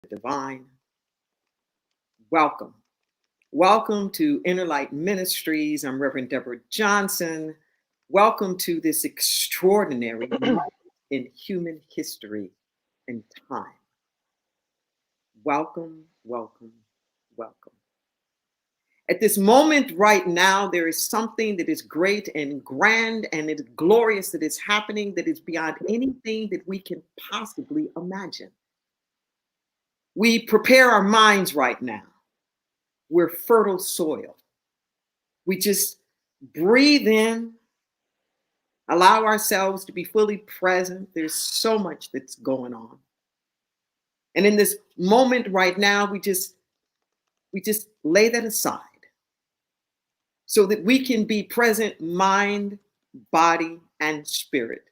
Divine. Welcome. Welcome to Inner Light Ministries. I'm Reverend Deborah Johnson. Welcome to this extraordinary moment in human history and time. Welcome, welcome, welcome. At this moment right now, there is something that is great and grand and it is glorious that is happening that is beyond anything that we can possibly imagine. We prepare our minds right now. We're fertile soil. We just breathe in, allow ourselves to be fully present. There's so much that's going on. And in this moment right now, we just lay that aside so that we can be present mind, body, and spirit.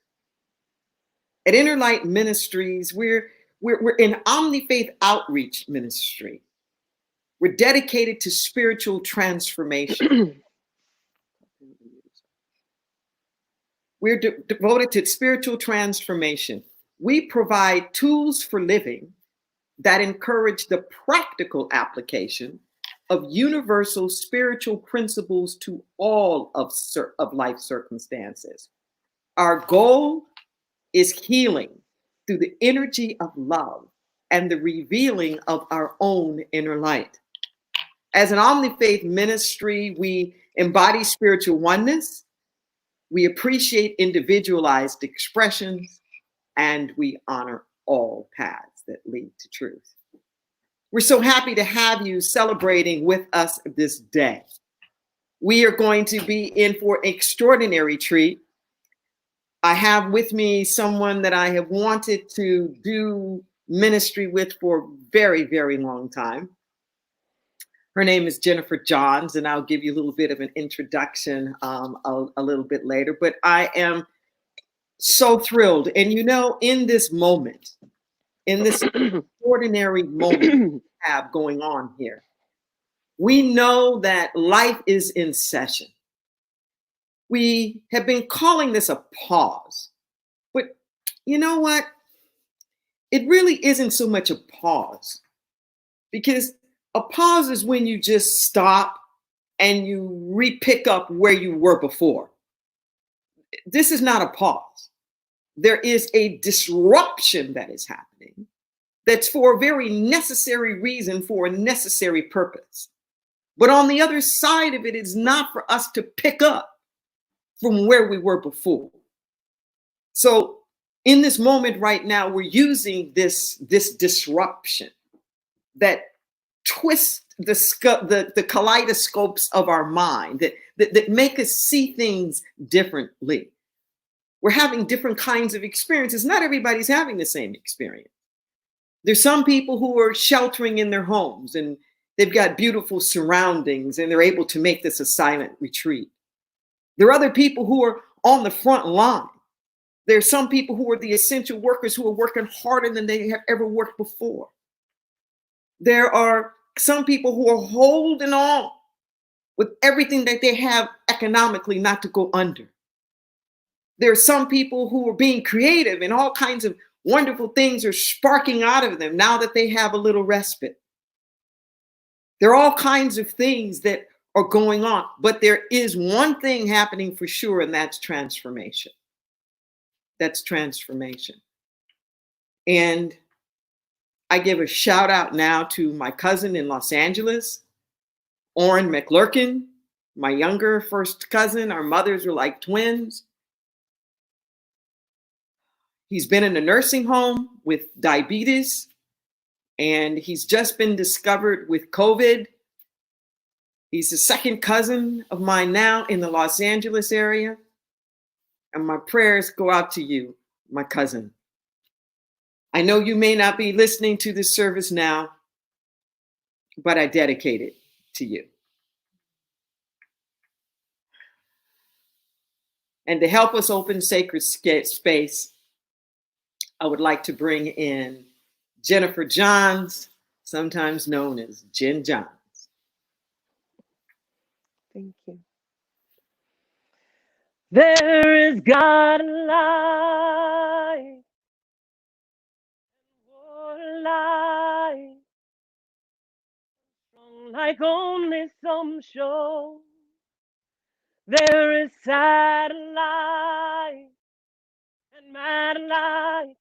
At Inner Light Ministries, we're in Omni Faith Outreach Ministry. We're dedicated to spiritual transformation. We're devoted to spiritual transformation. We provide tools for living that encourage the practical application of universal spiritual principles to all of life circumstances. Our goal is healing through the energy of love and the revealing of our own inner light. As an Omni Faith ministry, we embody spiritual oneness, we appreciate individualized expressions, and we honor all paths that lead to truth. We're so happy to have you celebrating with us this day. We are going to be in for an extraordinary treat. I have with me someone that I have wanted to do ministry with for a very, very long time. Her name is Jennifer Johns, and I'll give you a little bit of an introduction a little bit later. But I am so thrilled. And you know, in this moment, in this extraordinary moment we have going on here, we know that life is in session. We have been calling this a pause. But you know what? It really isn't so much a pause, because a pause is when you just stop and you re-pick up where you were before. This is not a pause. There is a disruption that is happening that's for a very necessary reason, for a necessary purpose. But on the other side of it is not for us to pick up from where we were before. So in this moment right now, we're using this disruption that twist the kaleidoscopes of our mind, that make us see things differently. We're having different kinds of experiences. Not everybody's having the same experience. There's some people who are sheltering in their homes and they've got beautiful surroundings and they're able to make this a silent retreat. There are other people who are on the front line. There are some people who are the essential workers who are working harder than they have ever worked before. There are some people who are holding on with everything that they have economically not to go under. There are some people who are being creative and all kinds of wonderful things are sparking out of them now that they have a little respite. There are all kinds of things that are going on, but there is one thing happening for sure, and that's transformation. That's transformation. And I give a shout out now to my cousin in Los Angeles, Orrin McLurkin, my younger first cousin. Our mothers were like twins. He's been in a nursing home with diabetes, and he's just been discovered with COVID. He's a second cousin of mine now in the Los Angeles area. And my prayers go out to you, my cousin. I know you may not be listening to this service now, but I dedicate it to you. And to help us open sacred space, I would like to bring in Jennifer Johns, sometimes known as Jen Johns. Thank you. There is God alive, water light, strong like only some show. There is satellite and mad like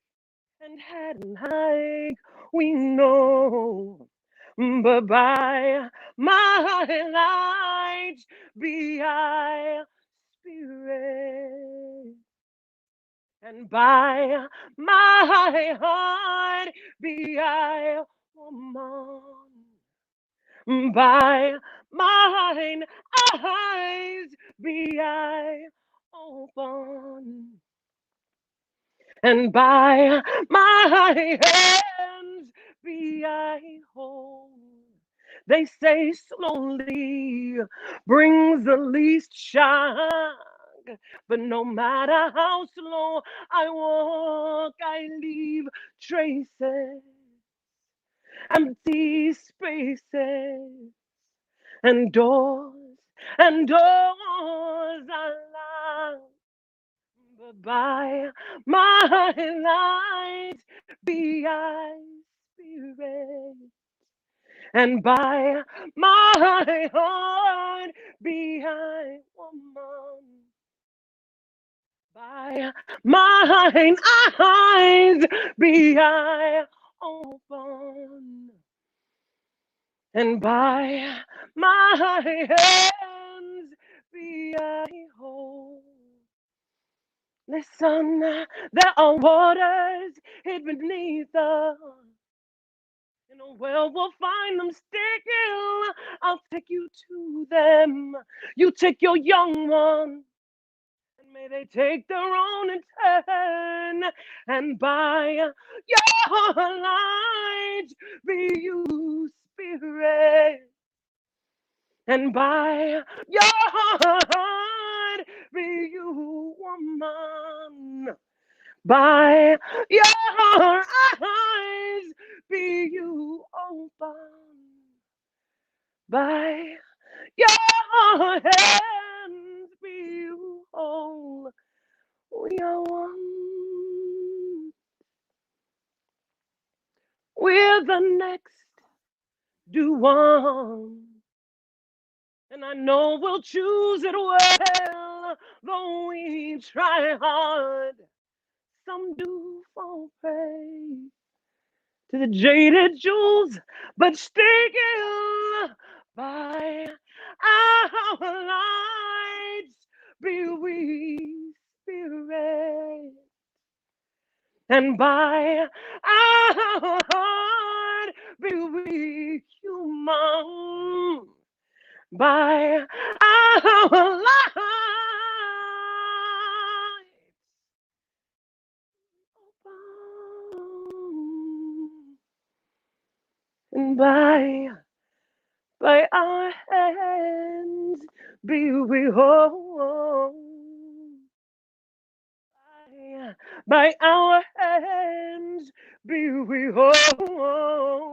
and had like we know. But by my light be I spirit, and by my heart be I woman. By mine eyes be I open, and by my hands be I whole. They say slowly brings the least shock, but no matter how slow I walk, I leave traces, empty spaces, and doors are locked. But by my light be I spirit, and by my heart be I woman. By mine eyes be I open, and by my hands be I whole. Listen, there are waters hid beneath us. In a well, we'll find them still. I'll take you to them. You take your young one, and may they take their own in turn. And by your light be you spirit, and by your heart be you woman. By your eyes be you open. By your hands be you whole. We are one. We're the next due one. And I know we'll choose it well, though we try hard. Some do fall prey to the jaded jewels, but still by our lights be we spirit, and by our heart be we human. By our lights open, and by our hands be we whole. By our hands be we whole.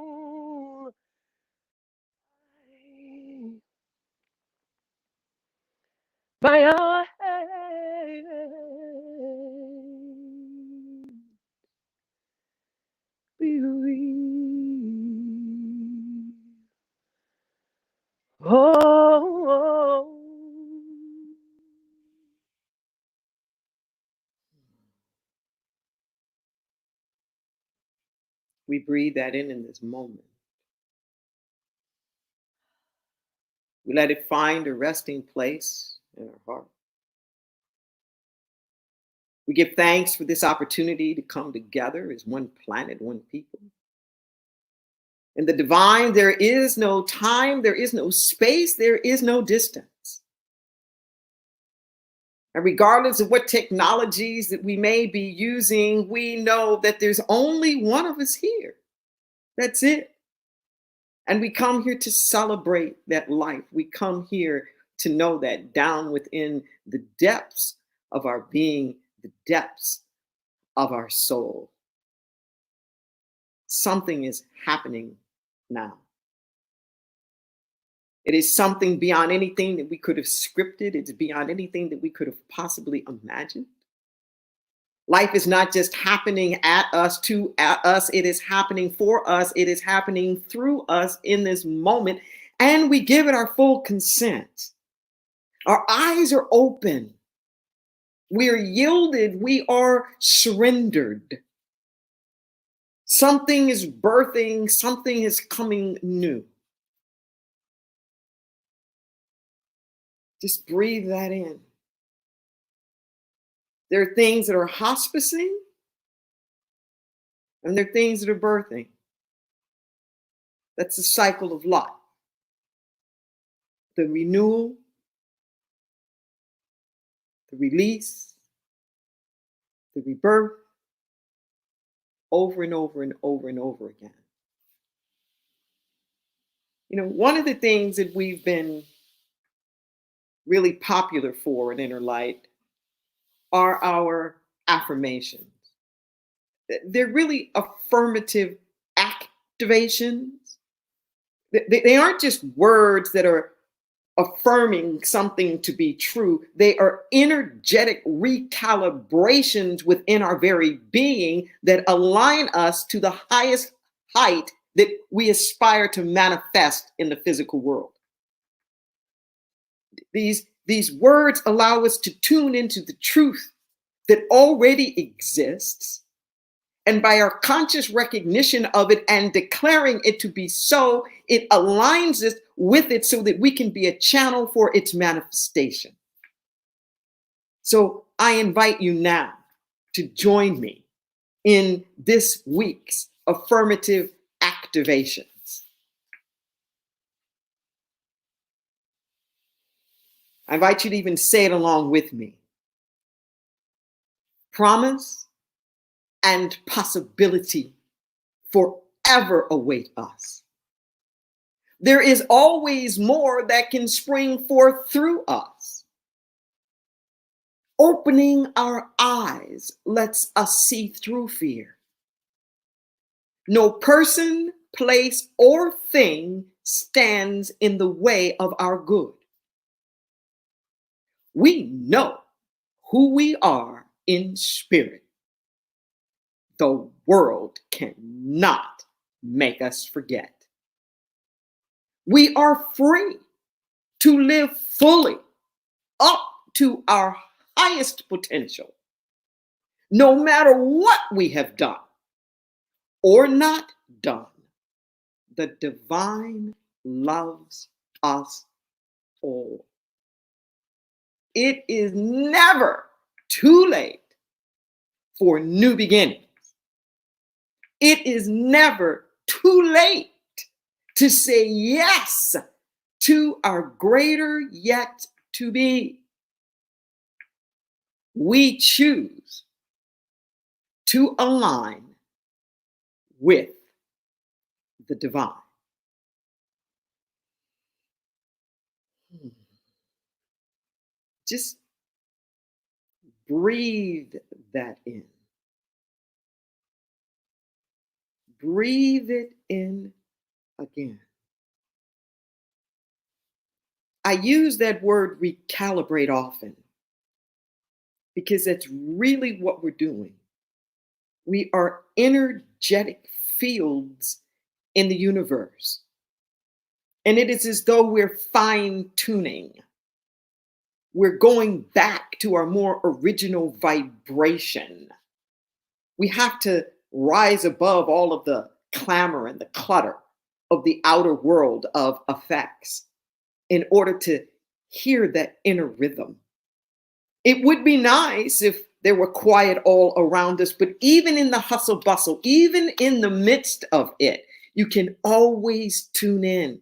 By our hands be we whole. We breathe that in this moment. We let it find a resting place in our heart. We give thanks for this opportunity to come together as one planet, one people. In the divine, there is no time, there is no space, there is no distance. And regardless of what technologies that we may be using, we know that there's only one of us here. That's it. And we come here to celebrate that life. We come here to know that down within the depths of our being, the depths of our soul, something is happening now. It is something beyond anything that we could have scripted. It's beyond anything that we could have possibly imagined. Life is not just happening at us, to at us. It is happening for us. It is happening through us in this moment. And we give it our full consent. Our eyes are open. We are yielded. We are surrendered. Something is birthing. Something is coming new. Just breathe that in. There are things that are hospicing, and there are things that are birthing. That's the cycle of life. The renewal, the release, the rebirth, over and over and over and over again. You know, one of the things that we've been really popular for at Inner Light are our affirmations. They're really affirmative activations. They aren't just words that are affirming something to be true. They are energetic recalibrations within our very being that align us to the highest height that we aspire to manifest in the physical world. These words allow us to tune into the truth that already exists, and by our conscious recognition of it and declaring it to be so, it aligns us with it so that we can be a channel for its manifestation. So I invite you now to join me in this week's affirmative activations. I invite you to even say it along with me. Promise and possibility forever await us. There is always more that can spring forth through us. Opening our eyes lets us see through fear. No person, place, or thing stands in the way of our good. We know who we are in spirit. The world cannot make us forget. We are free to live fully up to our highest potential, no matter what we have done or not done. The divine loves us all. It is never too late for new beginnings. It is never too late to say yes to our greater yet to be. We choose to align with the divine. Just breathe that in. Breathe it in again. I use that word recalibrate often because that's really what we're doing. We are energetic fields in the universe. And it is as though we're fine-tuning. We're going back to our more original vibration. We have to rise above all of the clamor and the clutter of the outer world of effects in order to hear that inner rhythm. It would be nice if there were quiet all around us, but even in the hustle bustle, even in the midst of it, you can always tune in.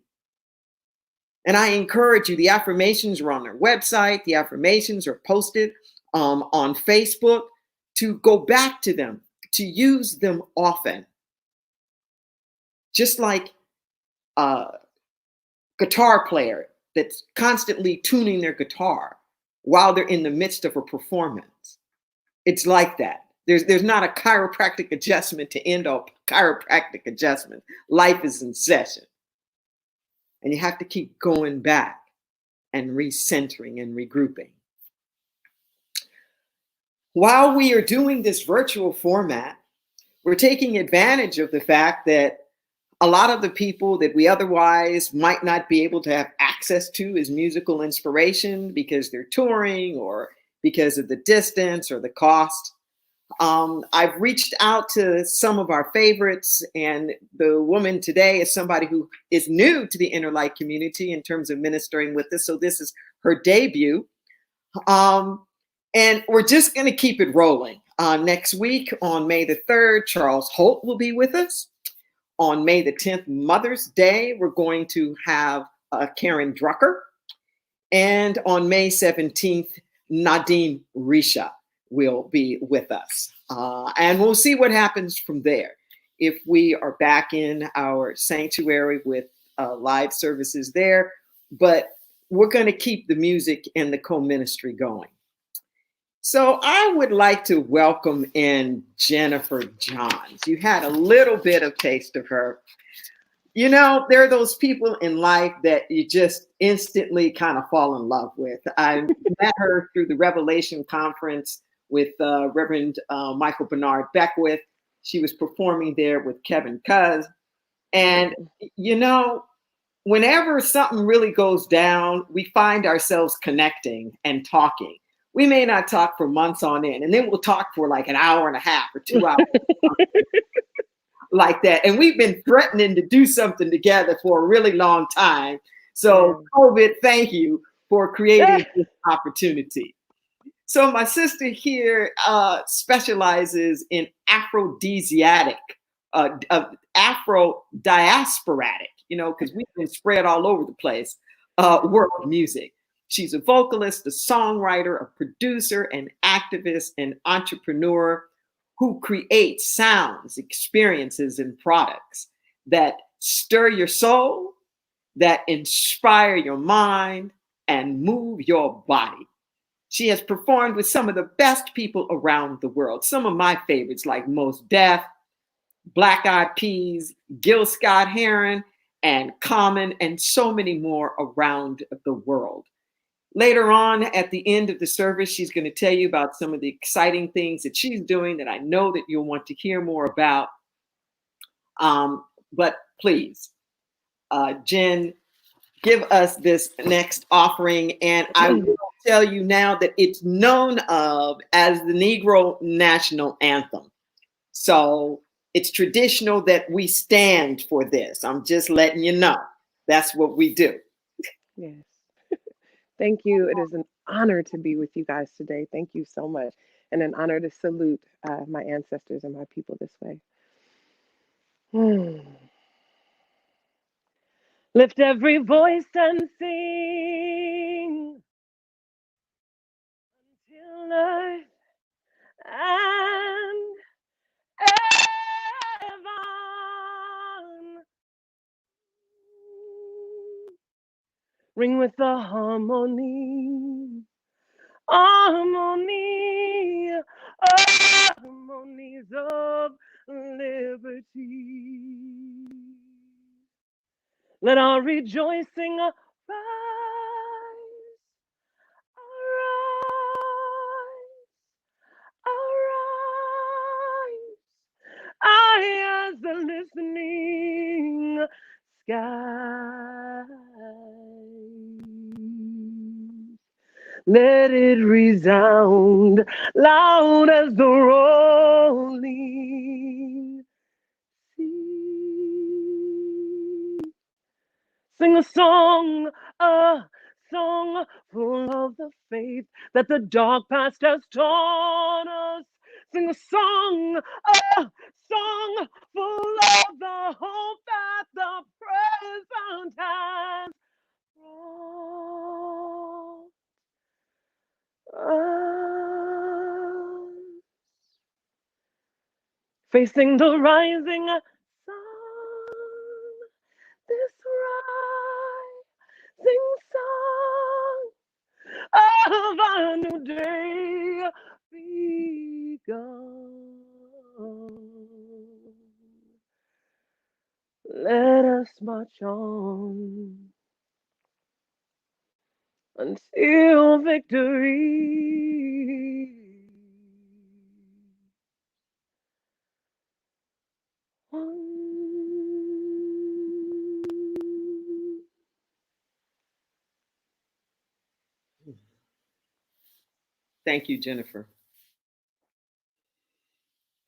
And I encourage you, the affirmations are on our website, the affirmations are posted on Facebook, to go back to them, to use them often. Just like a guitar player that's constantly tuning their guitar while they're in the midst of a performance. It's like that. There's not a chiropractic adjustment to end a chiropractic adjustment. Life is in session. And you have to keep going back and recentering and regrouping. While we are doing this virtual format, we're taking advantage of the fact that a lot of the people that we otherwise might not be able to have access to as musical inspiration because they're touring or because of the distance or the cost. I've reached out to some of our favorites, and the woman today is somebody who is new to the Inner Light community in terms of ministering with us. So this is her debut. Um, and we're just going to keep it rolling. Next week on May the 3rd, Charles Holt will be with us. On May the 10th, Mother's Day, we're going to have Karen Drucker. And on May 17th, Nadine Risha will be with us. And we'll see what happens from there. If we are back in our sanctuary with live services there, but we're going to keep the music and the co-ministry going. So I would like to welcome in Jennifer Johns. You had a little bit of taste of her. You know, there are those people in life that you just instantly kind of fall in love with. I met her through the Revelation Conference with Reverend Michael Bernard Beckwith. She was performing there with Kevin Cuz. And, you know, whenever something really goes down, we find ourselves connecting and talking. We may not talk for months on end, and then we'll talk for like an hour and a half or 2 hours. Like that. And we've been threatening to do something together for a really long time. So COVID, thank you for creating this opportunity. So my sister here specializes in aphrodisiac, Afro-diasporatic, you know, because we've been spread all over the place, world music. She's a vocalist, a songwriter, a producer, an activist, and entrepreneur who creates sounds, experiences, and products that stir your soul, that inspire your mind, and move your body. She has performed with some of the best people around the world. Some of my favorites like Mos Def, Black Eyed Peas, Gil Scott-Heron, and Common, and so many more around the world. Later on, at the end of the service, she's going to tell you about some of the exciting things that she's doing that I know that you'll want to hear more about. But please, Jen, give us this next offering. And I will tell you now that it's known of as the Negro National Anthem. So it's traditional that we stand for this. I'm just letting you know. That's what we do. Yes. Thank you. It is an honor to be with you guys today. Thank you so much. And an honor to salute my ancestors and my people this way. Lift every voice and sing until earth and heaven ring with the harmonies of liberty. Let our rejoicing arise, arise, as the listening skies. Let it resound loud as the rolling sea. Sing a song full of the faith that the dark past has taught us. Sing a song full of the hope that the present has brought us. Facing the rising sun, this rising sun of a new day begun. Let us march on until victory Thank you, Jennifer.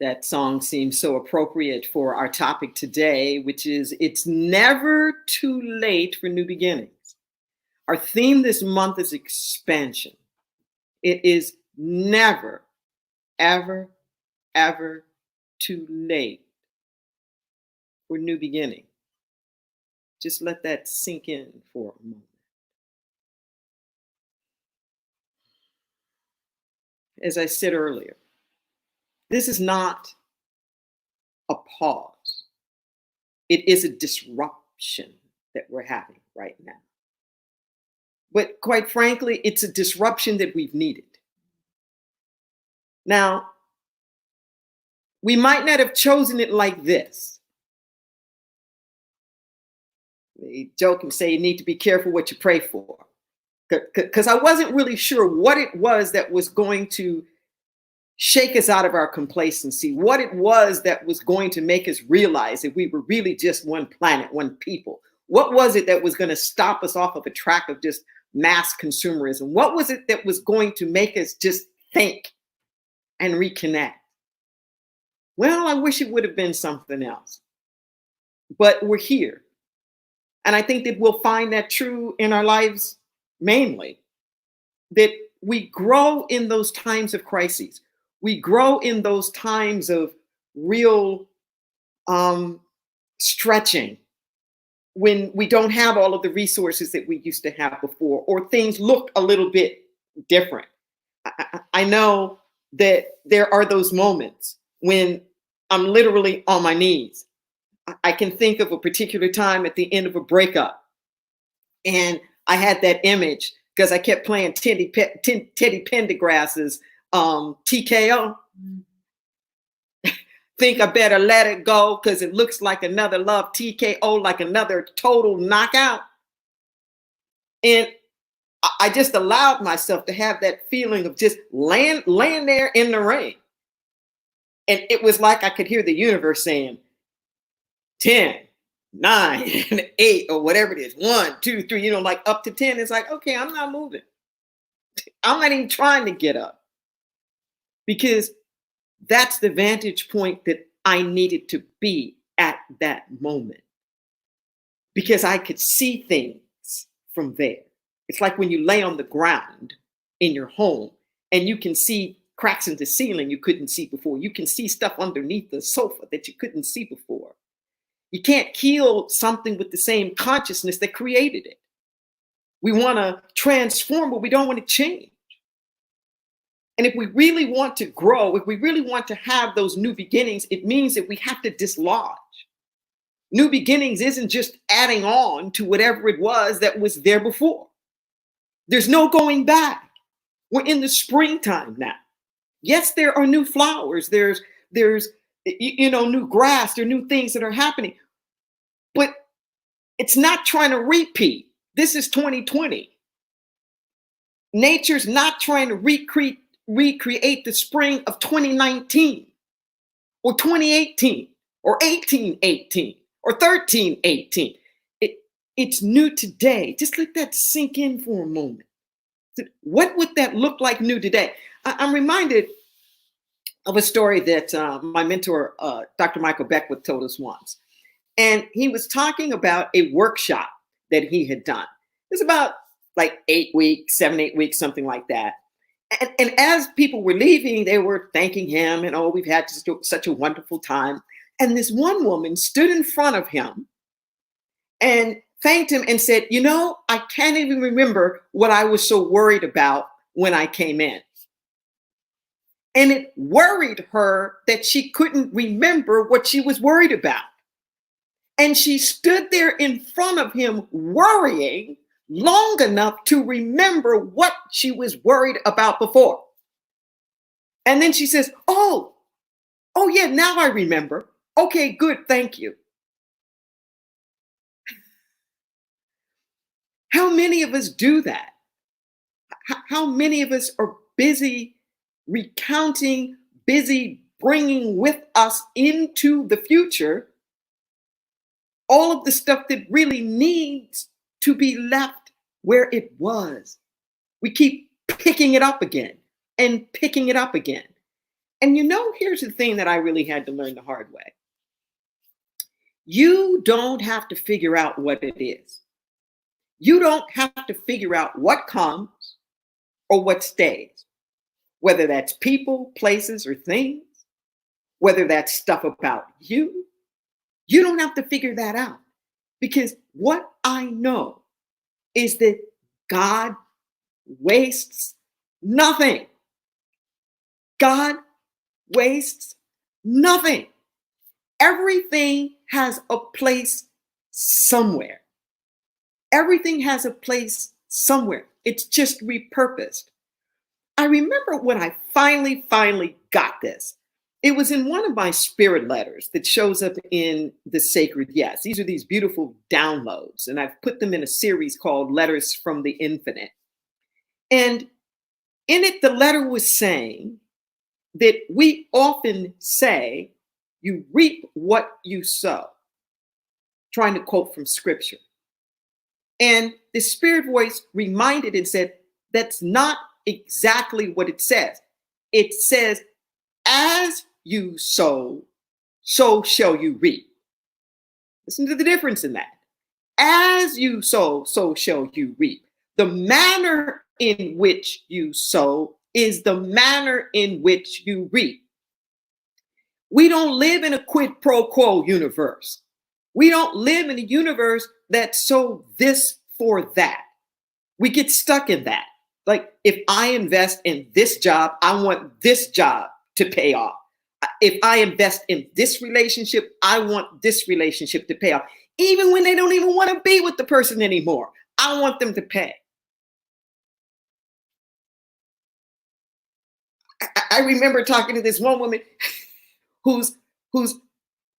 That song seems so appropriate for our topic today, which is It's Never Too Late for New Beginnings. Our theme this month is expansion. It is never, ever, ever too late for new beginning. Just let that sink in for a moment. As I said earlier, this is not a pause. It is a disruption that we're having right now. But quite frankly, it's a disruption that we've needed. Now, we might not have chosen it like this. They joke and say you need to be careful what you pray for. Because I wasn't really sure what it was that was going to shake us out of our complacency, what it was that was going to make us realize that we were really just one planet, one people. What was it that was going to stop us off of a track of just mass consumerism? What was it that was going to make us just think and reconnect? Well, I wish it would have been something else. But we're here. And I think that we'll find that true in our lives mainly, that we grow in those times of crises. We grow in those times of real stretching when we don't have all of the resources that we used to have before, or things look a little bit different. I know that there are those moments when I'm literally on my knees. I can think of a particular time at the end of a breakup, and I had that image because I kept playing Teddy Pendergrass's TKO. Think I better let it go because it looks like another love TKO, like another total knockout. And I just allowed myself to have that feeling of just laying there in the rain. And it was like I could hear the universe saying, 10, 9, 8, or whatever it is, 1, 2, 3, like up to 10. It's like, okay, I'm not moving. I'm not even trying to get up, because that's the vantage point that I needed to be at that moment, because I could see things from there. It's like when you lay on the ground in your home and you can see cracks in the ceiling you couldn't see before. You can see stuff underneath the sofa that you couldn't see before. You can't kill something with the same consciousness that created it. We want to transform, but we don't want to change. And if we really want to grow, if we really want to have those new beginnings, it means that we have to dislodge. New beginnings isn't just adding on to whatever it was that was there before. There's no going back. We're in the springtime now. Yes, there are new flowers. There's new grass. There are new things that are happening. But it's not trying to repeat. This is 2020. Nature's not trying to recreate the spring of 2019 or 2018 or 1818 or 1318. It's new today. Just let that sink in for a moment. What would that look like new today? I'm reminded of a story that my mentor, Dr. Michael Beckwith, told us once. And he was talking about a workshop that he had done. It was about like 8 weeks, 7, 8 weeks, something like that. And as people were leaving, they were thanking him and, oh, we've had such a wonderful time. And this one woman stood in front of him and thanked him and said, I can't even remember what I was so worried about when I came in. And it worried her that she couldn't remember what she was worried about. And she stood there in front of him worrying long enough to remember what she was worried about before. And then she says, oh yeah, now I remember. Okay, good, thank you. How many of us do that? How many of us are busy recounting, busy bringing with us into the future all of the stuff that really needs to be left where it was. We keep picking it up again and picking it up again. And here's the thing that I really had to learn the hard way. You don't have to figure out what it is. You don't have to figure out what comes or what stays, whether that's people, places, or things, whether that's stuff about you. You don't have to figure that out, because what I know is that God wastes nothing. God wastes nothing. Everything has a place somewhere. Everything has a place somewhere. It's just repurposed. I remember when I finally got this. It was in one of my spirit letters that shows up in the Sacred Yes. These are these beautiful downloads, and I've put them in a series called Letters from the Infinite. And in it, the letter was saying that we often say, you reap what you sow, trying to quote from scripture. And the spirit voice reminded and said, that's not exactly what it says. It says, as you sow, so shall you reap. Listen to the difference in that. As you sow, so shall you reap. The manner in which you sow is the manner in which you reap. We don't live in a quid pro quo universe. We don't live in a universe that sow this for that. We get stuck in that. Like, if I invest in this job, I want this job to pay off. If I invest in this relationship, I want this relationship to pay off. Even when they don't even want to be with the person anymore, I want them to pay. I remember talking to this one woman whose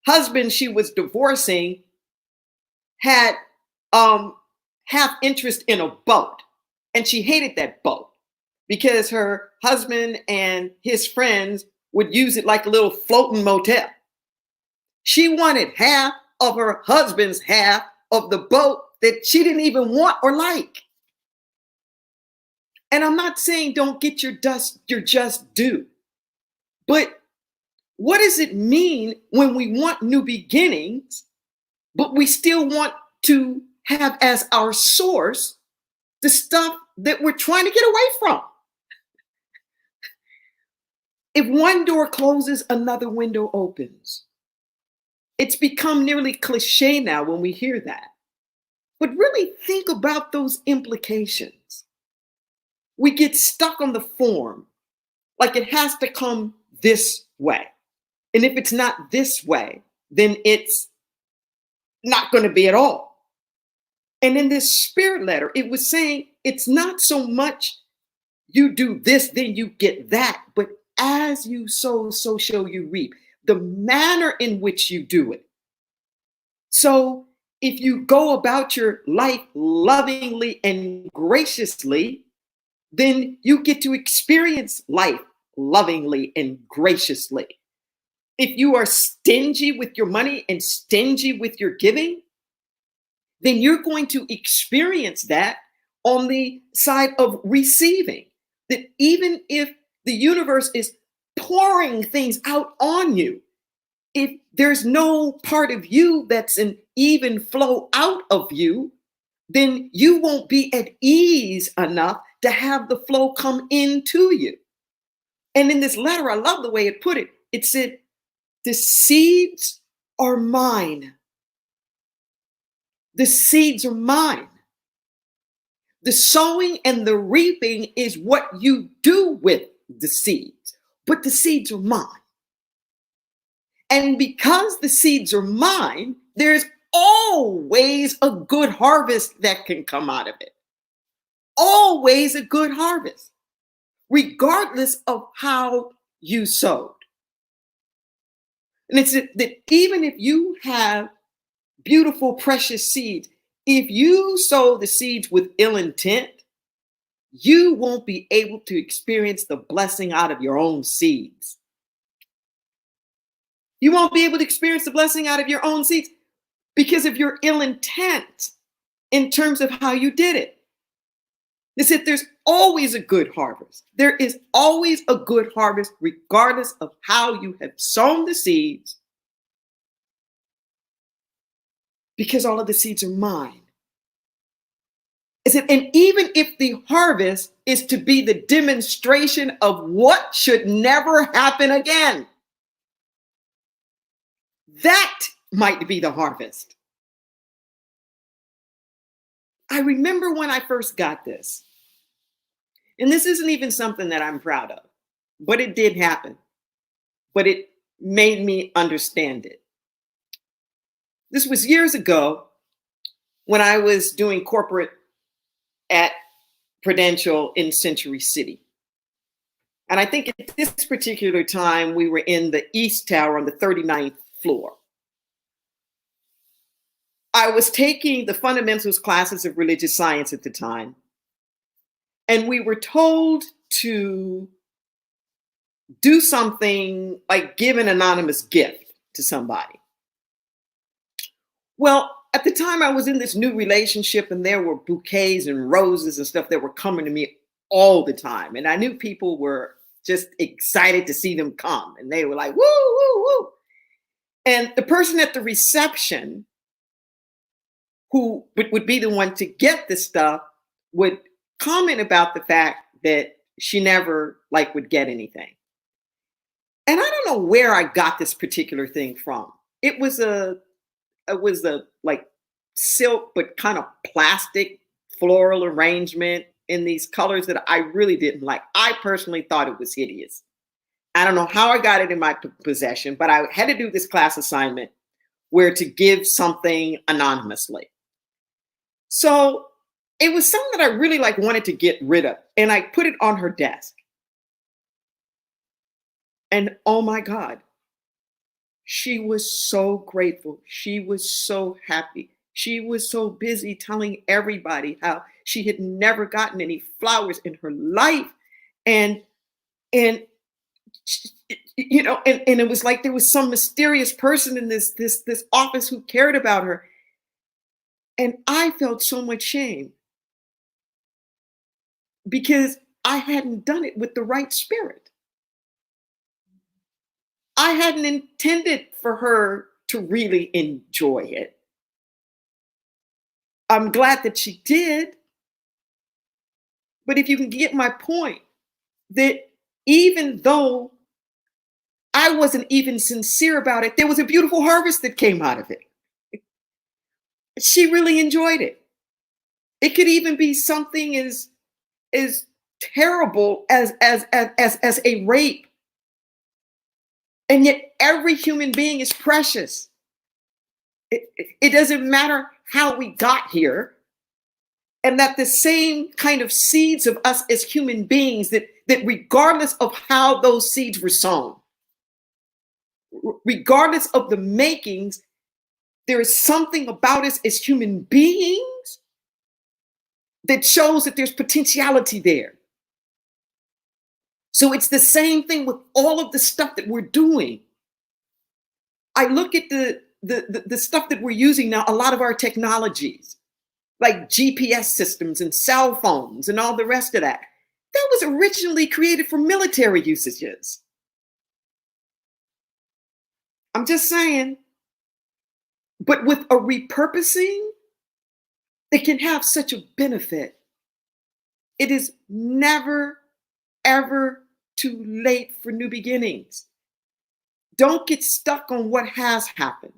husband she was divorcing had half interest in a boat, and she hated that boat because her husband and his friends would use it like a little floating motel. She wanted half of her husband's half of the boat that she didn't even want or like. And I'm not saying don't get your just due, but what does it mean when we want new beginnings, but we still want to have as our source the stuff that we're trying to get away from? If one door closes, another window opens. It's become nearly cliche now when we hear that. But really think about those implications. We get stuck on the form, like it has to come this way. And if it's not this way, then it's not going to be at all. And in this spirit letter, it was saying it's not so much you do this, then you get that, but as you sow, so shall you reap. The manner in which you do it. So if you go about your life lovingly and graciously, then you get to experience life lovingly and graciously. If you are stingy with your money and stingy with your giving, then you're going to experience that on the side of receiving. That even if the universe is pouring things out on you, if there's no part of you that's an even flow out of you, then you won't be at ease enough to have the flow come into you. And in this letter, I love the way it put it. It said, the seeds are mine. The seeds are mine. The sowing and the reaping is what you do with the seeds, but the seeds are mine. And because the seeds are mine, there's always a good harvest that can come out of it. Always a good harvest, regardless of how you sowed. And it's that even if you have beautiful, precious seeds, if you sow the seeds with ill intent, you won't be able to experience the blessing out of your own seeds. You won't be able to experience the blessing out of your own seeds. because of your ill intent in terms of how you did it. They said there's always a good harvest. There is always a good harvest, regardless of how you have sown the seeds, because all of the seeds are mine. I said, and even if the harvest is to be the demonstration of what should never happen again, that might be the harvest. I remember when I first got this, and this isn't even something that I'm proud of, but it did happen, but it made me understand it. This was years ago when I was doing corporate at Prudential in Century City. And I think at this particular time, we were in the East Tower on the 39th floor. I was taking the fundamentals classes of religious science at the time, and we were told to do something like give an anonymous gift to somebody. Well, at the time I was in this new relationship, and there were bouquets and roses and stuff that were coming to me all the time. And I knew people were just excited to see them come. And they were like, woo, woo, woo. And the person at the reception who would be the one to get the stuff would comment about the fact that she never would get anything. And I don't know where I got this particular thing from. It was a like silk, but kind of plastic floral arrangement in these colors that I really didn't like. I personally thought it was hideous. I don't know how I got it in my possession, but I had to do this class assignment where to give something anonymously. So it was something that I really wanted to get rid of. And I put it on her desk. And oh my God, she was so grateful. She was so happy. She was so busy telling everybody how she had never gotten any flowers in her life. And you know, and it was like there was some mysterious person in this office who cared about her. And I felt so much shame because I hadn't done it with the right spirit. I hadn't intended for her to really enjoy it. I'm glad that she did. But if you can get my point, that even though I wasn't even sincere about it, there was a beautiful harvest that came out of it. She really enjoyed it. It could even be something as terrible as a rape. And yet every human being is precious. It doesn't matter how we got here. And that the same kind of seeds of us as human beings, that regardless of how those seeds were sown, regardless of the makings, there is something about us as human beings that shows that there's potentiality there. So it's the same thing with all of the stuff that we're doing. I look at the stuff that we're using now, a lot of our technologies, like GPS systems and cell phones and all the rest of that. That was originally created for military usages. I'm just saying. But with a repurposing, it can have such a benefit. It is never, ever too late for new beginnings. Don't get stuck on what has happened.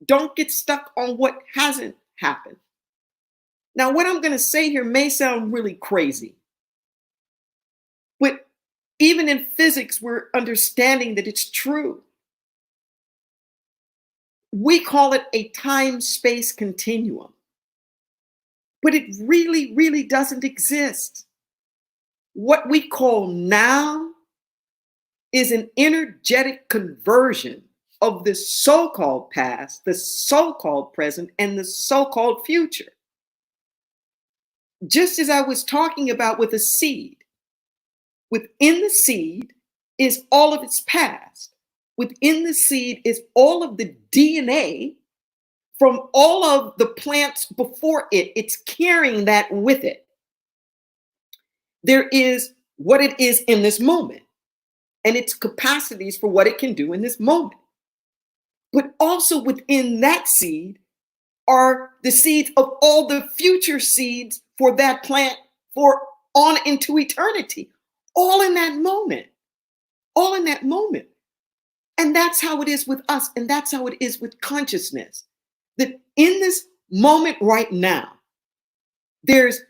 Don't get stuck on what hasn't happened. Now, what I'm going to say here may sound really crazy, but even in physics, we're understanding that it's true. We call it a time-space continuum, but it really, really doesn't exist. What we call now is an energetic conversion of the so-called past, the so-called present, and the so-called future. Just as I was talking about with a seed, within the seed is all of its past. Within the seed is all of the DNA from all of the plants before it. It's carrying that with it. There is what it is in this moment and its capacities for what it can do in this moment. But also within that seed are the seeds of all the future seeds for that plant for on into eternity, all in that moment, all in that moment. And that's how it is with us. And that's how it is with consciousness. That in this moment right now, there's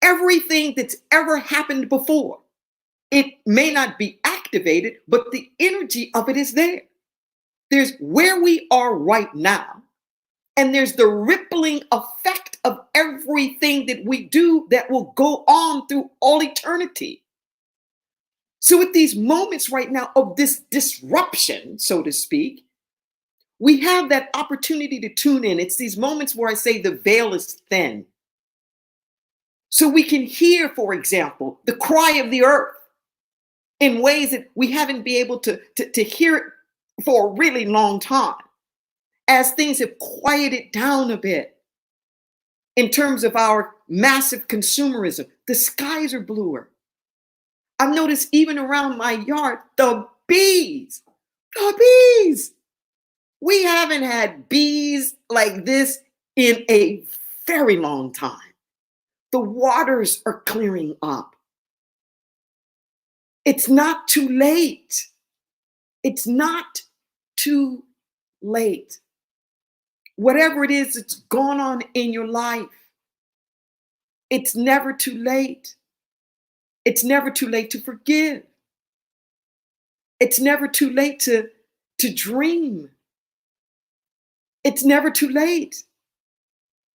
everything that's ever happened before. It may not be activated, but the energy of it is there. There's where we are right now, and there's the rippling effect of everything that we do that will go on through all eternity. So at these moments right now of this disruption, so to speak, we have that opportunity to tune in. It's these moments where I say the veil is thin. So we can hear, for example, the cry of the earth in ways that we haven't been able to hear it for a really long time, as things have quieted down a bit in terms of our massive consumerism. The skies are bluer. I've noticed even around my yard, the bees. We haven't had bees like this in a very long time. The waters are clearing up. It's not too late. It's not too late. Whatever it is that's gone on in your life, it's never too late. It's never too late to forgive. It's never too late to dream. It's never too late,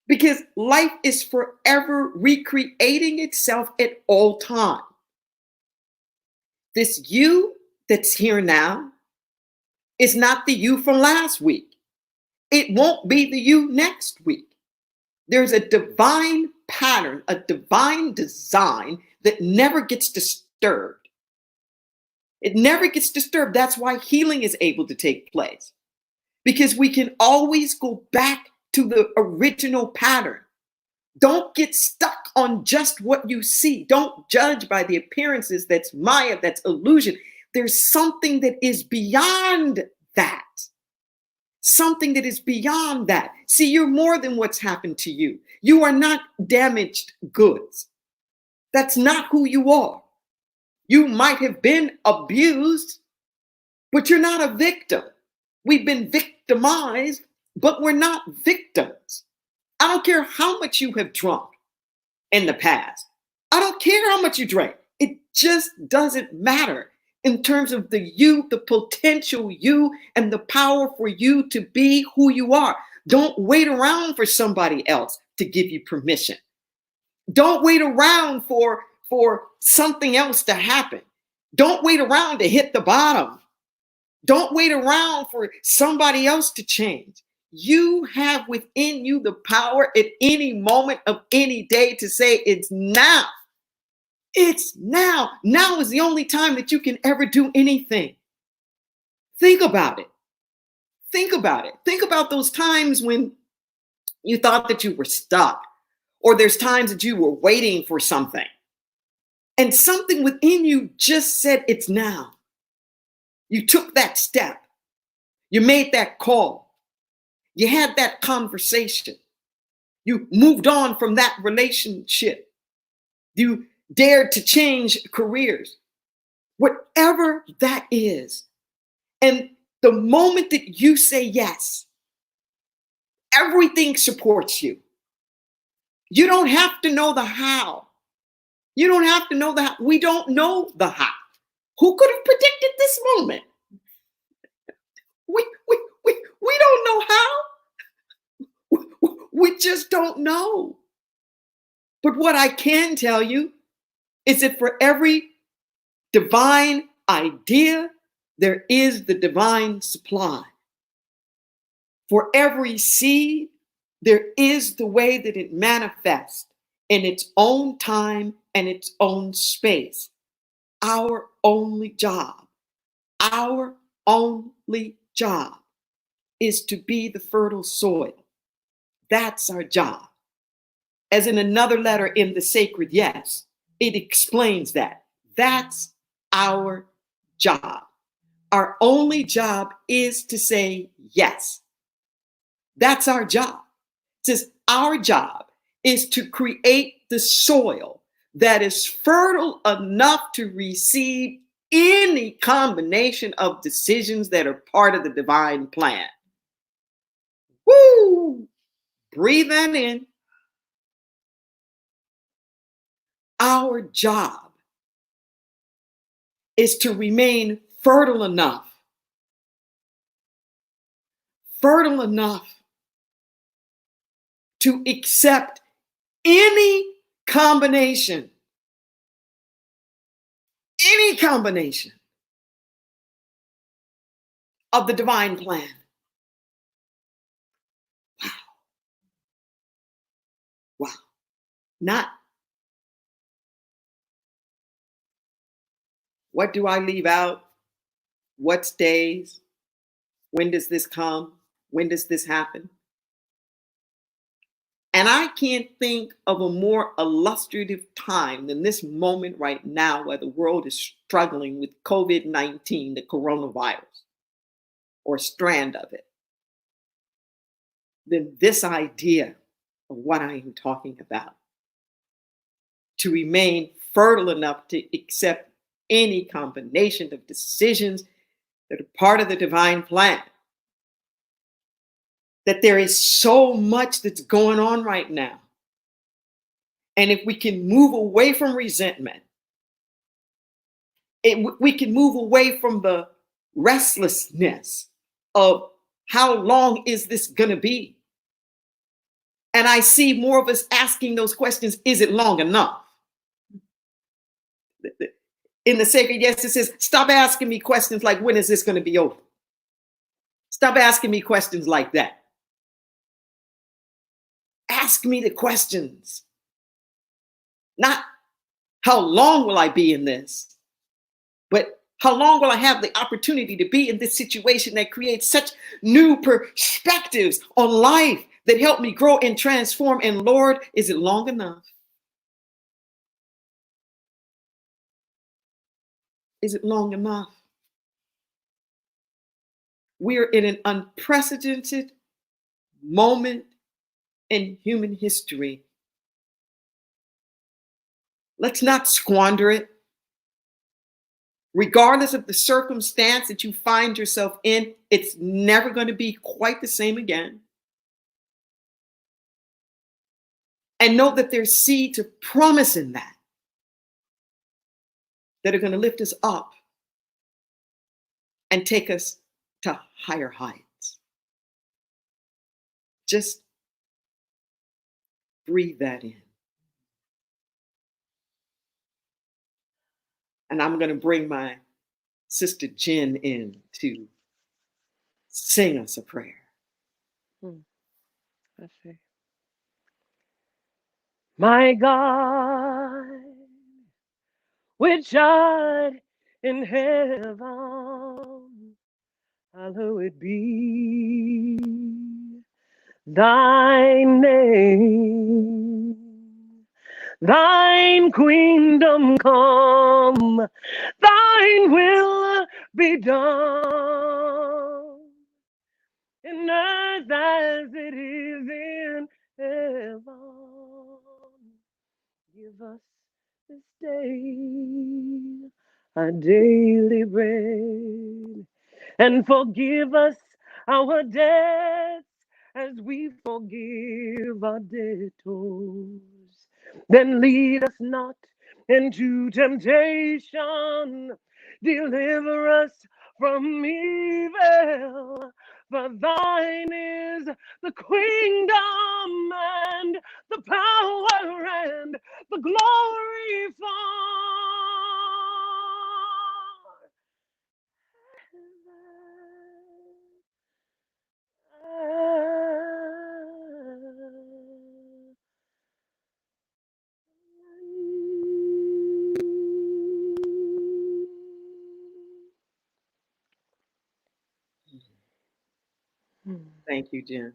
because life is forever recreating itself at all times. This you that's here now is not the you from last week. It won't be the you next week. There's a divine pattern, a divine design that never gets disturbed. It never gets disturbed. That's why healing is able to take place, because we can always go back to the original pattern. Don't get stuck on just what you see. Don't judge by the appearances. That's Maya, that's illusion. There's something that is beyond that. Something that is beyond that. See, you're more than what's happened to you. You are not damaged goods. That's not who you are. You might have been abused, but you're not a victim. We've been victimized, but we're not victims. I don't care how much you have drunk in the past. I don't care how much you drank. It just doesn't matter in terms of the you, the potential you, and the power for you to be who you are. Don't wait around for somebody else to give you permission. Don't wait around for something else to happen. Don't wait around to hit the bottom. Don't wait around for somebody else to change. You have within you the power at any moment of any day to say it's now. It's now. Now is the only time that you can ever do anything. Think about it. Think about it. Think about those times when you thought that you were stuck, or there's times that you were waiting for something, and something within you just said it's now. You took that step. You made that call. You had that conversation. You moved on from that relationship. You dared to change careers. Whatever that is. And the moment that you say yes, everything supports you. You don't have to know the how. You don't have to know the how. We don't know the how. Who could have predicted this moment? We don't know how. We just don't know. But what I can tell you is that for every divine idea, there is the divine supply. For every seed, there is the way that it manifests in its own time and its own space. Our only job is to be the fertile soil, That's our job. As in another letter in the Sacred Yes, it explains that. That's our job. Our only job is to say yes. That's our job. It says our job is to create the soil that is fertile enough to receive any combination of decisions that are part of the divine plan. Woo! Breathe that in. Our job is to remain fertile enough to accept any combination of the divine plan. Wow. Not what do I leave out? What stays? When does this come? When does this happen? And I can't think of a more illustrative time than this moment right now where the world is struggling with COVID-19, the coronavirus, or strand of it, than this idea of what I am talking about. To remain fertile enough to accept any combination of decisions that are part of the divine plan. That there is so much that's going on right now. And if we can move away from resentment, we can move away from the restlessness of how long is this going to be? And I see more of us asking those questions, is it long enough? In the Sacred Yes, it says, stop asking me questions like, when is this going to be over? Stop asking me questions like that. Ask me the questions. Not how long will I be in this, but how long will I have the opportunity to be in this situation that creates such new perspectives on life that help me grow and transform? And Lord, is it long enough? Is it long enough? We are in an unprecedented moment in human history. Let's not squander it. Regardless of the circumstance that you find yourself in, it's never going to be quite the same again. And know that there's seeds of promise in that are going to lift us up and take us to higher heights. Just breathe that in. And I'm going to bring my sister Jen in to sing us a prayer. I see. My God, which art in heaven, hallowed be thy name. Thine kingdom come, thine will be done in earth as it is in heaven. Give us this day our daily bread, and forgive us our debts as we forgive our debtors. Then lead us not into temptation, deliver us from evil. For thine is the kingdom and the power and the glory Thank you, Jen.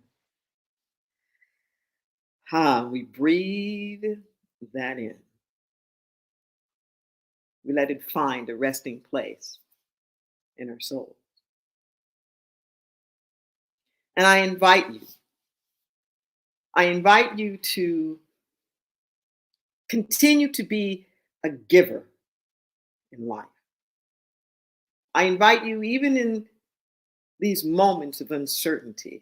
We breathe that in. We let it find a resting place in our soul. And I invite you to continue to be a giver in life. I invite you, even in these moments of uncertainty,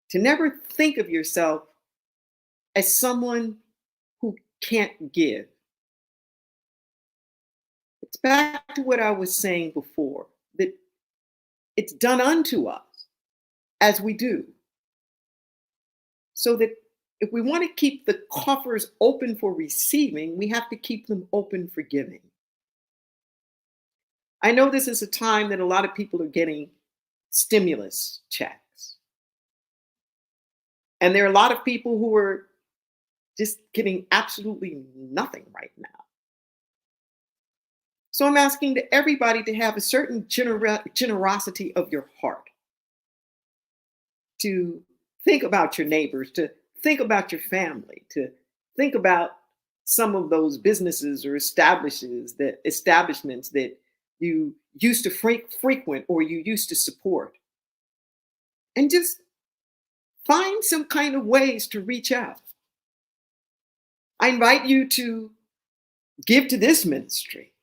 to never think of yourself as someone who can't give. It's back to what I was saying before, that it's done unto us as we do. So that if we want to keep the coffers open for receiving, we have to keep them open for giving. I know this is a time that a lot of people are getting stimulus checks. And there are a lot of people who are just getting absolutely nothing right now. So I'm asking to everybody to have a certain generosity of your heart, to think about your neighbors, to think about your family, to think about some of those businesses or establishments that you used to frequent or you used to support. And just find some kind of ways to reach out. I invite you to give to this ministry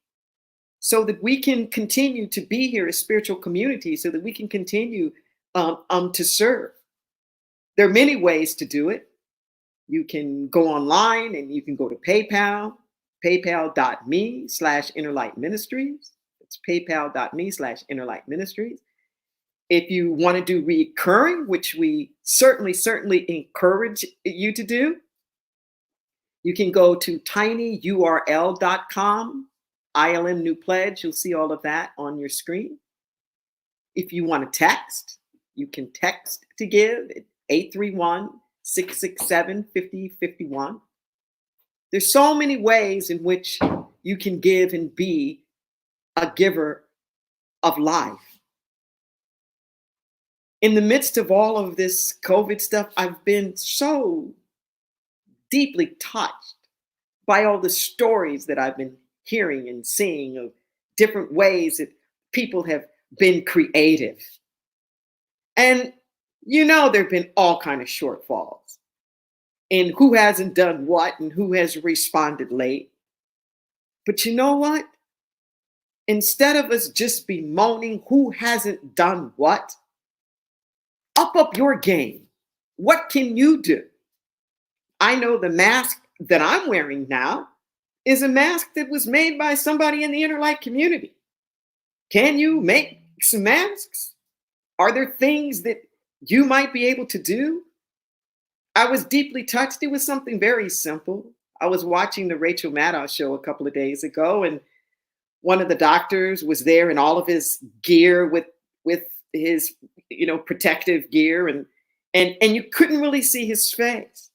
so that we can continue to be here as spiritual community, so that we can continue to serve. There are many ways to do it. You can go online and you can go to PayPal, paypal.me/InnerLightMinistries. It's paypal.me/InnerLightMinistries. If you want to do recurring, which we certainly encourage you to do, you can go to tinyurl.com, ILM New Pledge. You'll see all of that on your screen. If you want to text, you can text to give at 831-667-5051. There's so many ways in which you can give and be a giver of life. In the midst of all of this COVID stuff, I've been so deeply touched by all the stories that I've been hearing and seeing of different ways that people have been creative. And there have been all kind of shortfalls in who hasn't done what and who has responded late. But you know what? Instead of us just bemoaning who hasn't done what, up your game. What can you do? I know the mask that I'm wearing now is a mask that was made by somebody in the Inner Light community. Can you make some masks? Are there things that you might be able to do? I was deeply touched. It was something very simple. I was watching the Rachel Maddow show a couple of days ago, and one of the doctors was there in all of his gear with his protective gear, and you couldn't really see his face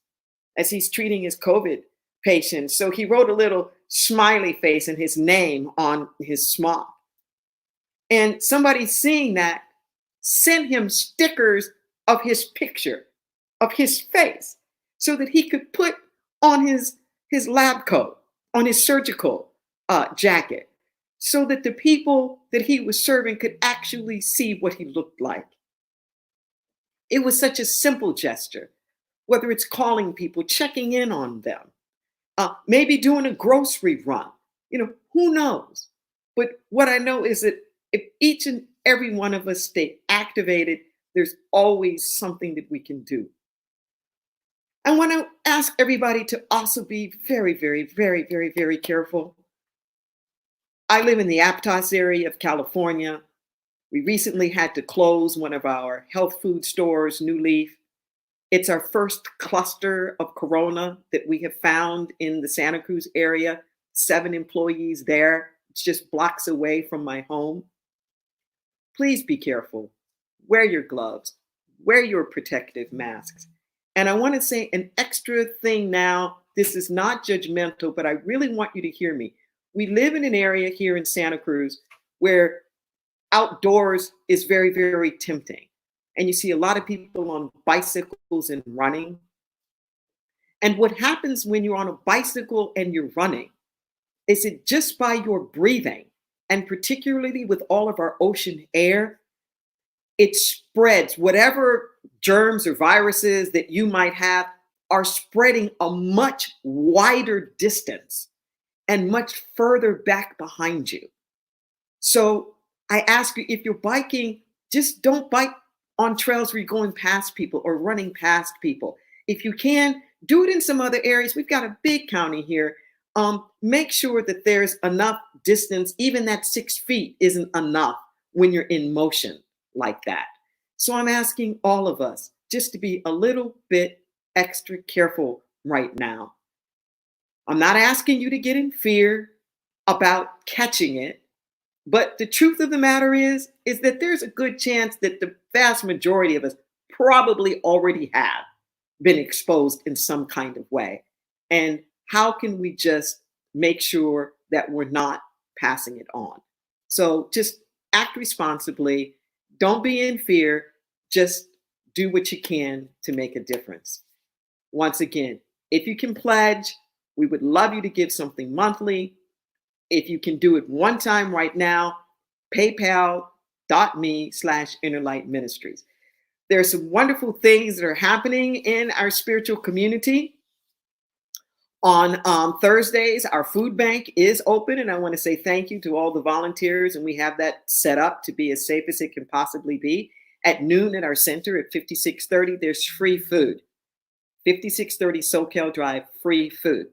as he's treating his COVID patient. So he wrote a little smiley face and his name on his smock. And somebody seeing that sent him stickers of his picture, of his face, so that he could put on his lab coat, on his surgical jacket, so that the people that he was serving could actually see what he looked like. It was such a simple gesture, whether it's calling people, checking in on them, maybe doing a grocery run, who knows? But what I know is that if each and every one of us stay activated, there's always something that we can do. I want to ask everybody to also be very, very, very, very, very careful. I live in the Aptos area of California. We recently had to close one of our health food stores, New Leaf. It's our first cluster of corona that we have found in the Santa Cruz area. 7 employees there. It's just blocks away from my home. Please be careful. Wear your gloves. Wear your protective masks. And I want to say an extra thing now. This is not judgmental, but I really want you to hear me. We live in an area here in Santa Cruz where outdoors is very, very tempting. And you see a lot of people on bicycles and running. And what happens when you're on a bicycle and you're running is it just by your breathing, and particularly with all of our ocean air, it spreads whatever germs or viruses that you might have are spreading a much wider distance and much further back behind you. So I ask you, if you're biking, just don't bike on trails where you're going past people or running past people. If you can, do it in some other areas. We've got a big county here. Make sure that there's enough distance. Even that 6 feet isn't enough when you're in motion like that. So I'm asking all of us just to be a little bit extra careful right now. I'm not asking you to get in fear about catching it, but the truth of the matter is that there's a good chance that the vast majority of us probably already have been exposed in some kind of way. And how can we just make sure that we're not passing it on? So just act responsibly. Don't be in fear. Just do what you can to make a difference. Once again, if you can pledge, we would love you to give something monthly. If you can do it one time right now, paypal.me/Innerlight Ministries. There are some wonderful things that are happening in our spiritual community. On Thursdays, our food bank is open, and I want to say thank you to all the volunteers, and we have that set up to be as safe as it can possibly be. At noon at our center at 5630, there's free food. 5630 Soquel Drive, free food.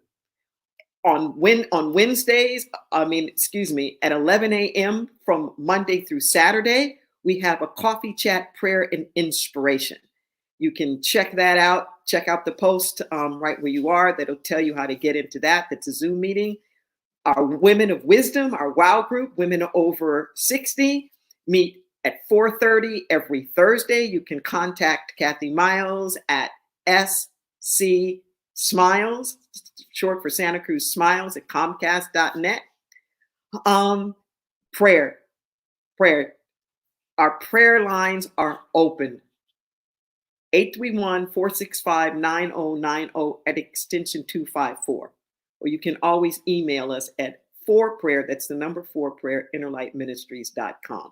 On Wednesdays, at 11 a.m. from Monday through Saturday, we have a coffee chat, prayer, and inspiration. You can check that out. Check out the post right where you are. That'll tell you how to get into that. That's a Zoom meeting. Our Women of Wisdom, our WOW group, Women Over 60, meet at 4:30 every Thursday. You can contact Kathy Miles at SC Smiles, short for Santa Cruz Smiles, at Comcast.net. Prayer. Our prayer lines are open. 831-465-9090 at extension 254. Or you can always email us at 4prayer, that's the number 4prayer, innerlightministries.com.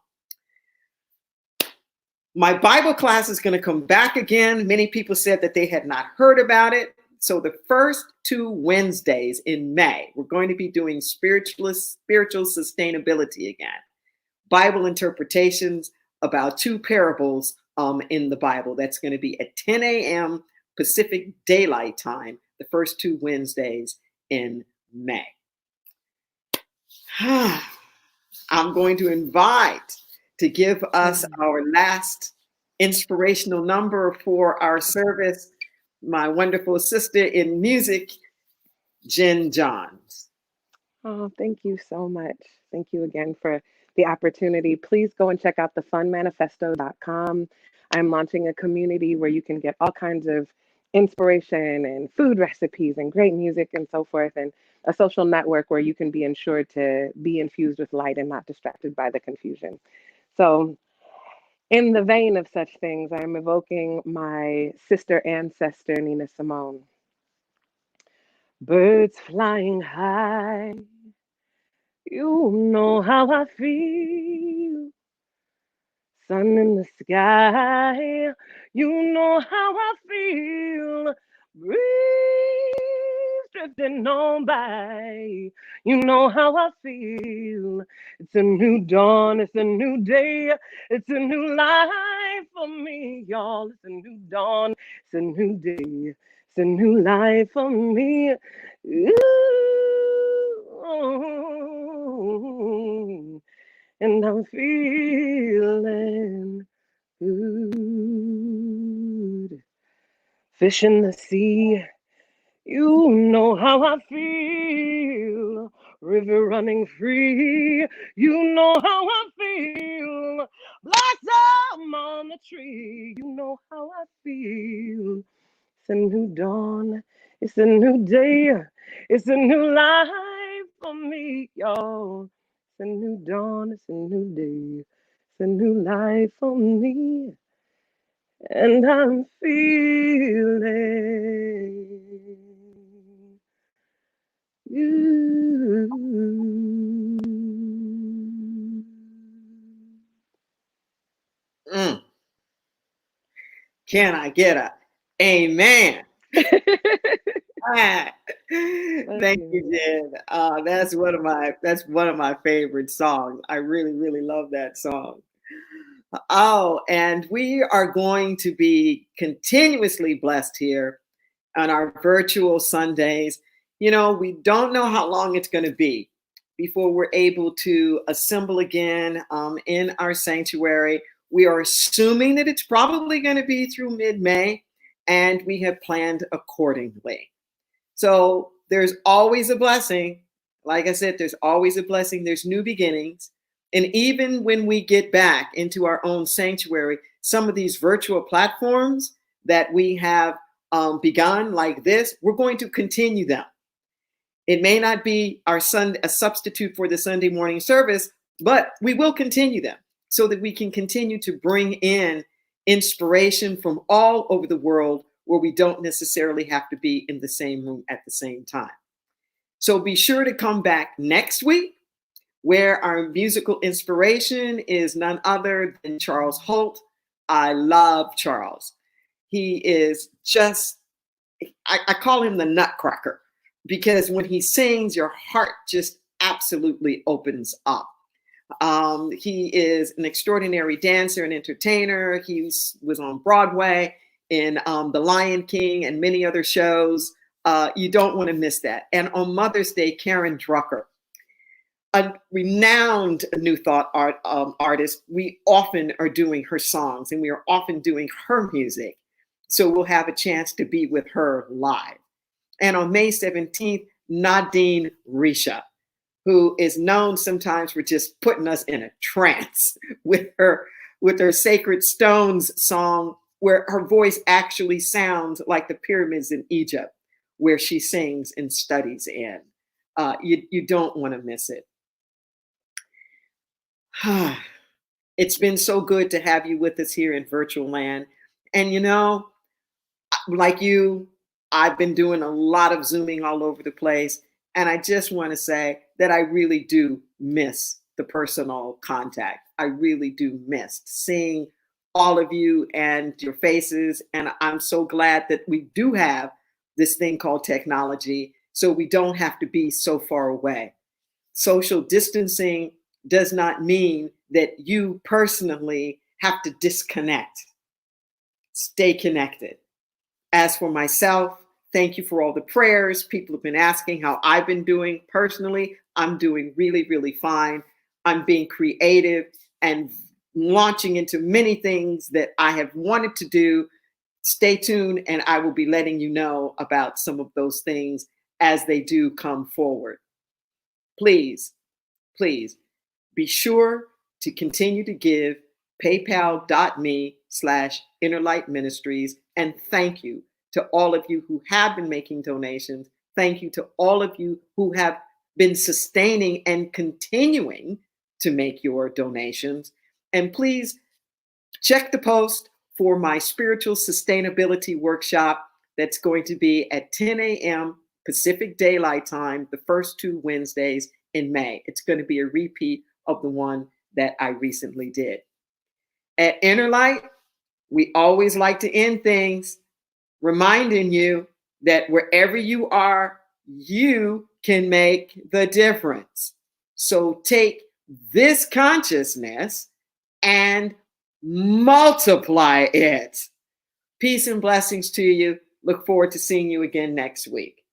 My Bible class is going to come back again. Many people said that they had not heard about it. So the first 2 Wednesdays in May, we're going to be doing spiritual sustainability again. Bible interpretations about 2 parables in the Bible. That's going to be at 10 a.m. Pacific Daylight Time, the first 2 Wednesdays in May. I'm going to invite to give us our last inspirational number for our service, my wonderful sister in music, Jen Johns. Oh, thank you so much. Thank you again for the opportunity. Please go and check out thefunmanifesto.com. I'm launching a community where you can get all kinds of inspiration and food recipes and great music and so forth, and a social network where you can be ensured to be infused with light and not distracted by the confusion. So, in the vein of such things, I'm evoking my sister ancestor, Nina Simone. Birds flying high, you know how I feel. Sun in the sky, you know how I feel. Breeze drifting on by, you know how I feel. It's a new dawn, it's a new day, it's a new life for me, y'all. It's a new dawn, it's a new day, it's a new life for me. Ooh, and I'm feeling good. Fish in the sea, you know how I feel. River running free, you know how I feel. Blossom on the tree, you know how I feel. It's a new dawn, it's a new day, it's a new life for me, y'all. It's a new dawn, it's a new day, it's a new life for me. And I'm feeling Can I get a amen? Ah, thank you, Jen. That's one of my favorite songs. I really, really love that song. Oh, and we are going to be continuously blessed here on our virtual Sundays. You know, we don't know how long it's going to be before we're able to assemble again in our sanctuary. We are assuming that it's probably going to be through mid-May, and we have planned accordingly. So there's always a blessing. Like I said, there's always a blessing. There's new beginnings. And even when we get back into our own sanctuary, some of these virtual platforms that we have begun like this, we're going to continue them. It may not be a substitute for the Sunday morning service, but we will continue them so that we can continue to bring in inspiration from all over the world where we don't necessarily have to be in the same room at the same time. So be sure to come back next week, where our musical inspiration is none other than Charles Holt. I love Charles. He is just, I call him the nutcracker, because when he sings, your heart just absolutely opens up. He is an extraordinary dancer and entertainer. He was on Broadway in The Lion King and many other shows. You don't want to miss that. And on Mother's Day, Karen Drucker, a renowned New Thought artist, we often are doing her songs and we are often doing her music. So we'll have a chance to be with her live. And on May 17th, Nadine Risha, who is known sometimes for just putting us in a trance with her Sacred Stones song, where her voice actually sounds like the pyramids in Egypt, where she sings and studies in. You don't want to miss it. It's been so good to have you with us here in virtual land. And you know, like you, I've been doing a lot of Zooming all over the place. And I just want to say that I really do miss the personal contact. I really do miss seeing all of you and your faces. And I'm so glad that we do have this thing called technology, so we don't have to be so far away. Social distancing does not mean that you personally have to disconnect. Stay connected. As for myself, thank you for all the prayers. People have been asking how I've been doing personally. I'm doing really, really fine. I'm being creative and launching into many things that I have wanted to do. Stay tuned, and I will be letting you know about some of those things as they do come forward. Please, please be sure to continue to give paypal.me/Innerlight Ministries. And thank you to all of you who have been making donations. Thank you to all of you who have been sustaining and continuing to make your donations. And please check the post for my spiritual sustainability workshop that's going to be at 10 a.m. Pacific Daylight Time, the first 2 Wednesdays in May. It's going to be a repeat of the one that I recently did. At Innerlight, we always like to end things reminding you that wherever you are, you can make the difference. So take this consciousness and multiply it. Peace and blessings to you. Look forward to seeing you again next week.